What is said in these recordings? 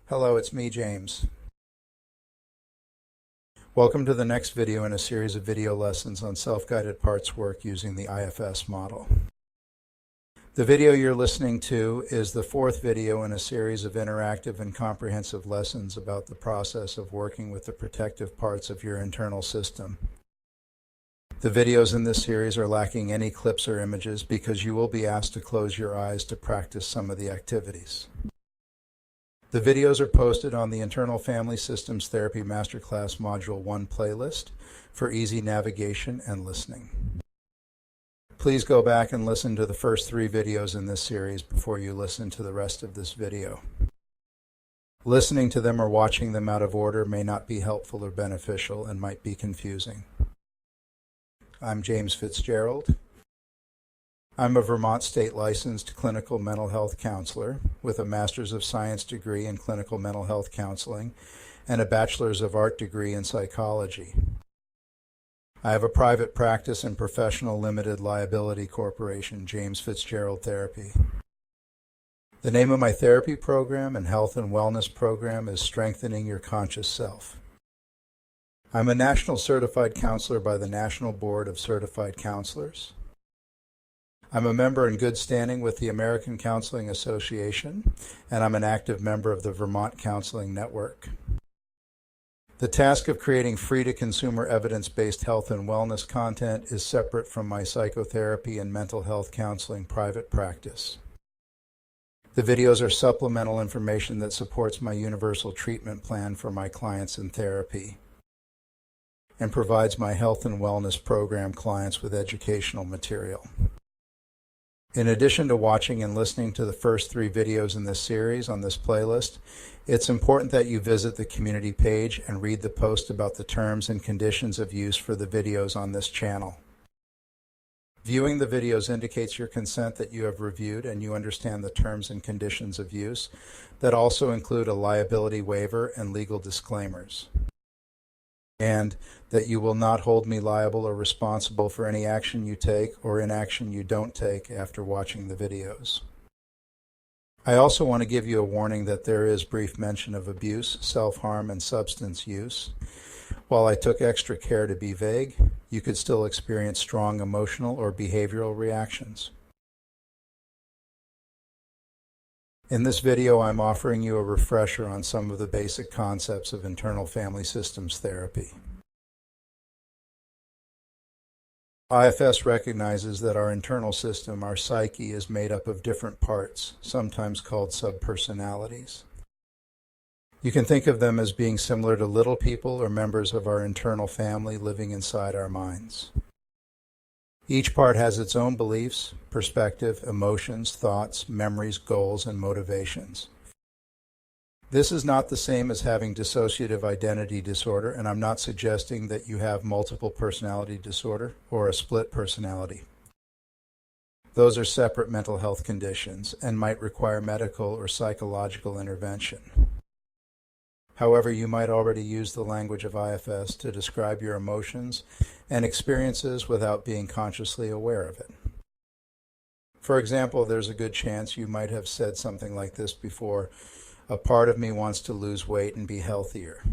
Hello, it's me, James. Welcome to the next video in a series of video lessons on self-guided parts work using the IFS model. The video you're listening to is the fourth video in a series of interactive and comprehensive lessons about the process of working with the protective parts of your internal system. The videos in this series are lacking any clips or images because you will be asked to close your eyes to practice some of the activities. The videos are posted on the Internal Family Systems Therapy Masterclass Module 1 playlist for easy navigation and listening. Please go back and listen to the first 3 videos in this series before you listen to the rest of this video. Listening to them or watching them out of order may not be helpful or beneficial and might be confusing. I'm James Fitzgerald. I'm a Vermont state licensed clinical mental health counselor with a Master's of Science degree in clinical mental health counseling and a Bachelor's of Art degree in psychology. I have a private practice and professional limited liability corporation, James Fitzgerald Therapy. The name of my therapy program and health and wellness program is Strengthening Your Conscious Self. I'm a national certified counselor by the National Board of Certified Counselors. I'm a member in good standing with the American Counseling Association, and I'm an active member of the Vermont Counseling Network. The task of creating free-to-consumer evidence-based health and wellness content is separate from my psychotherapy and mental health counseling private practice. The videos are supplemental information that supports my universal treatment plan for my clients in therapy and provides my health and wellness program clients with educational material. In addition to watching and listening to the first 3 videos in this series on this playlist, it's important that you visit the community page and read the post about the terms and conditions of use for the videos on this channel. Viewing the videos indicates your consent that you have reviewed and you understand the terms and conditions of use that also include a liability waiver and legal disclaimers, and that you will not hold me liable or responsible for any action you take or inaction you don't take after watching the videos. I also want to give you a warning that there is brief mention of abuse, self-harm, and substance use. While I took extra care to be vague, you could still experience strong emotional or behavioral reactions. In this video, I'm offering you a refresher on some of the basic concepts of internal family systems therapy. IFS recognizes that our internal system, our psyche, is made up of different parts, sometimes called subpersonalities. You can think of them as being similar to little people or members of our internal family living inside our minds. Each part has its own beliefs, perspective, emotions, thoughts, memories, goals, and motivations. This is not the same as having dissociative identity disorder, and I'm not suggesting that you have multiple personality disorder or a split personality. Those are separate mental health conditions and might require medical or psychological intervention. However, you might already use the language of IFS to describe your emotions and experiences without being consciously aware of it. For example, there's a good chance you might have said something like this before: a part of me wants to lose weight and be healthier.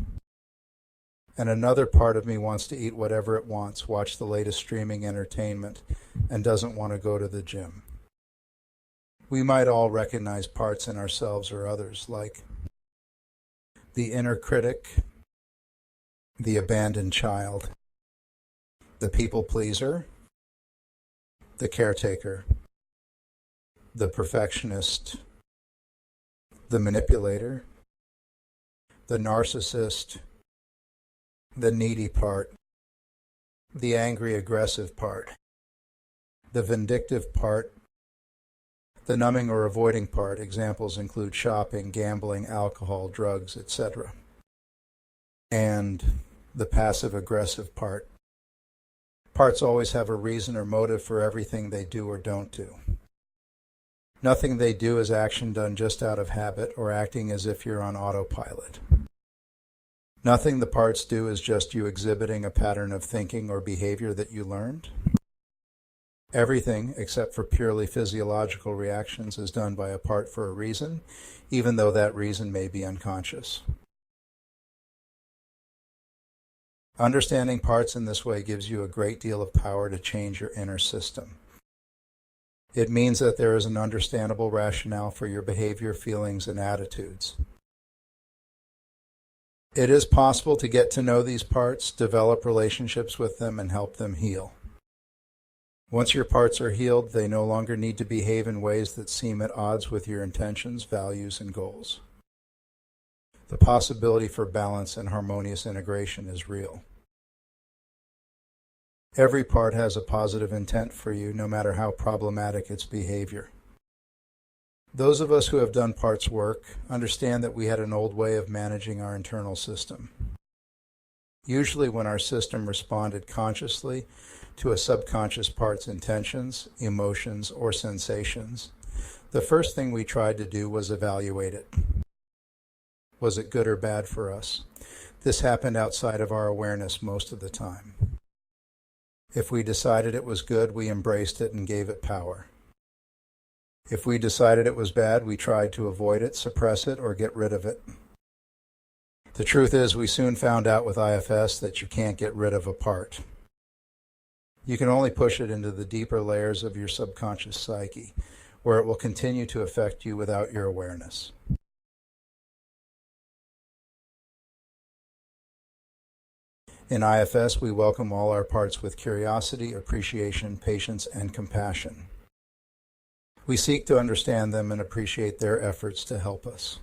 And another part of me wants to eat whatever it wants, watch the latest streaming entertainment, and doesn't want to go to the gym. We might all recognize parts in ourselves or others, like the inner critic, the abandoned child, the people pleaser, the caretaker, the perfectionist, the manipulator, the narcissist, the needy part, the angry aggressive part, the vindictive part, the numbing or avoiding part. Examples include shopping, gambling, alcohol, drugs, etc. And the passive-aggressive part. Parts always have a reason or motive for everything they do or don't do. Nothing they do is action done just out of habit or acting as if you're on autopilot. Nothing the parts do is just you exhibiting a pattern of thinking or behavior that you learned. Everything, except for purely physiological reactions, is done by a part for a reason, even though that reason may be unconscious. Understanding parts in this way gives you a great deal of power to change your inner system. It means that there is an understandable rationale for your behavior, feelings, and attitudes. It is possible to get to know these parts, develop relationships with them, and help them heal. Once your parts are healed, they no longer need to behave in ways that seem at odds with your intentions, values, and goals. The possibility for balance and harmonious integration is real. Every part has a positive intent for you, no matter how problematic its behavior. Those of us who have done parts work understand that we had an old way of managing our internal system. Usually when our system responded consciously to a subconscious part's intentions, emotions, or sensations, the first thing we tried to do was evaluate it. Was it good or bad for us? This happened outside of our awareness most of the time. If we decided it was good, we embraced it and gave it power. If we decided it was bad, we tried to avoid it, suppress it, or get rid of it. The truth is, we soon found out with IFS that you can't get rid of a part. You can only push it into the deeper layers of your subconscious psyche, where it will continue to affect you without your awareness. In IFS, we welcome all our parts with curiosity, appreciation, patience, and compassion. We seek to understand them and appreciate their efforts to help us.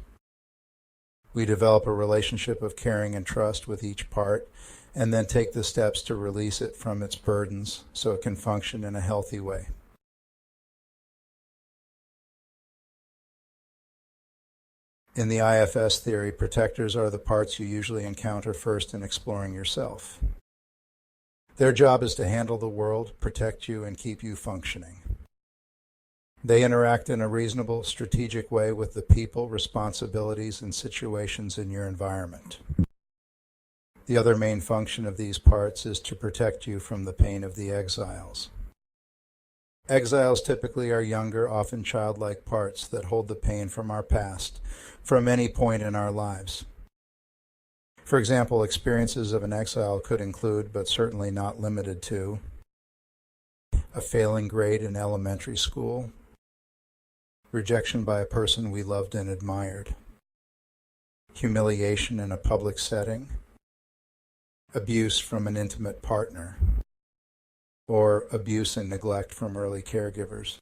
We develop a relationship of caring and trust with each part, and then take the steps to release it from its burdens so it can function in a healthy way. In the IFS theory, protectors are the parts you usually encounter first in exploring yourself. Their job is to handle the world, protect you, and keep you functioning. They interact in a reasonable, strategic way with the people, responsibilities, and situations in your environment. The other main function of these parts is to protect you from the pain of the exiles. Exiles typically are younger, often childlike parts that hold the pain from our past, from any point in our lives. For example, experiences of an exile could include, but certainly not limited to, a failing grade in elementary school, rejection by a person we loved and admired, humiliation in a public setting, abuse from an intimate partner, or abuse and neglect from early caregivers.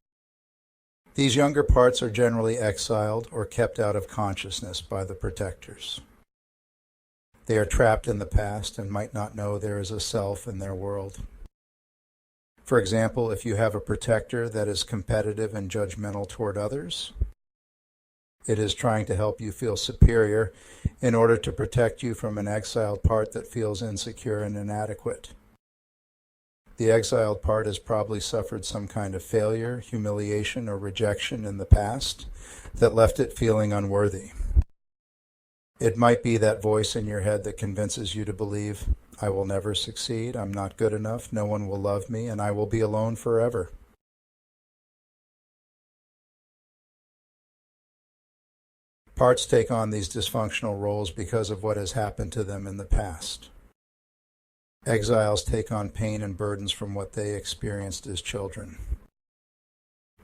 These younger parts are generally exiled or kept out of consciousness by the protectors. They are trapped in the past and might not know there is a self in their world. For example, if you have a protector that is competitive and judgmental toward others, it is trying to help you feel superior in order to protect you from an exiled part that feels insecure and inadequate. The exiled part has probably suffered some kind of failure, humiliation, or rejection in the past that left it feeling unworthy. It might be that voice in your head that convinces you to believe, I will never succeed, I'm not good enough, no one will love me, and I will be alone forever. Parts take on these dysfunctional roles because of what has happened to them in the past. Exiles take on pain and burdens from what they experienced as children.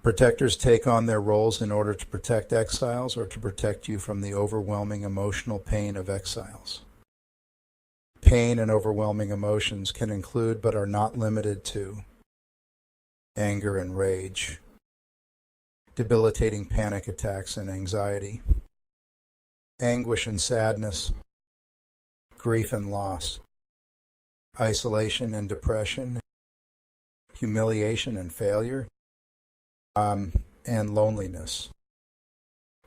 Protectors take on their roles in order to protect exiles or to protect you from the overwhelming emotional pain of exiles. Pain and overwhelming emotions can include, but are not limited to, anger and rage, debilitating panic attacks and anxiety, anguish and sadness, grief and loss, isolation and depression, humiliation and failure, and loneliness.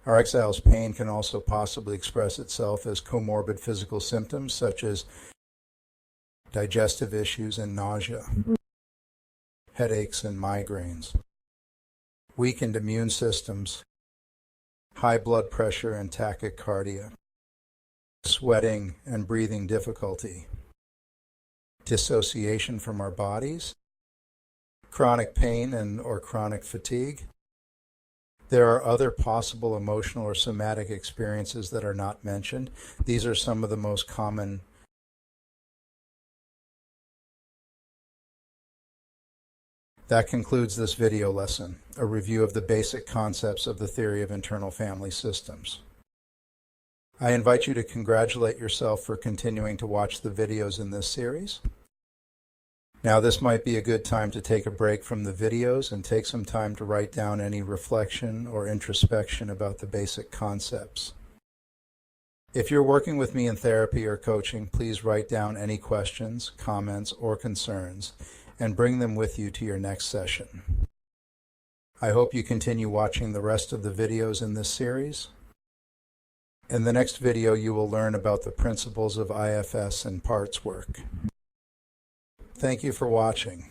Our exile's pain can also possibly express itself as comorbid physical symptoms such as digestive issues and nausea, headaches and migraines, weakened immune systems, high blood pressure and tachycardia, sweating and breathing difficulty, dissociation from our bodies, chronic pain or chronic fatigue. There are other possible emotional or somatic experiences that are not mentioned. These are some of the most common. That concludes this video lesson, a review of the basic concepts of the theory of internal family systems. I invite you to congratulate yourself for continuing to watch the videos in this series. Now, this might be a good time to take a break from the videos and take some time to write down any reflection or introspection about the basic concepts. If you're working with me in therapy or coaching, please write down any questions, comments, or concerns and bring them with you to your next session. I hope you continue watching the rest of the videos in this series. In the next video, you will learn about the principles of IFS and parts work. Thank you for watching.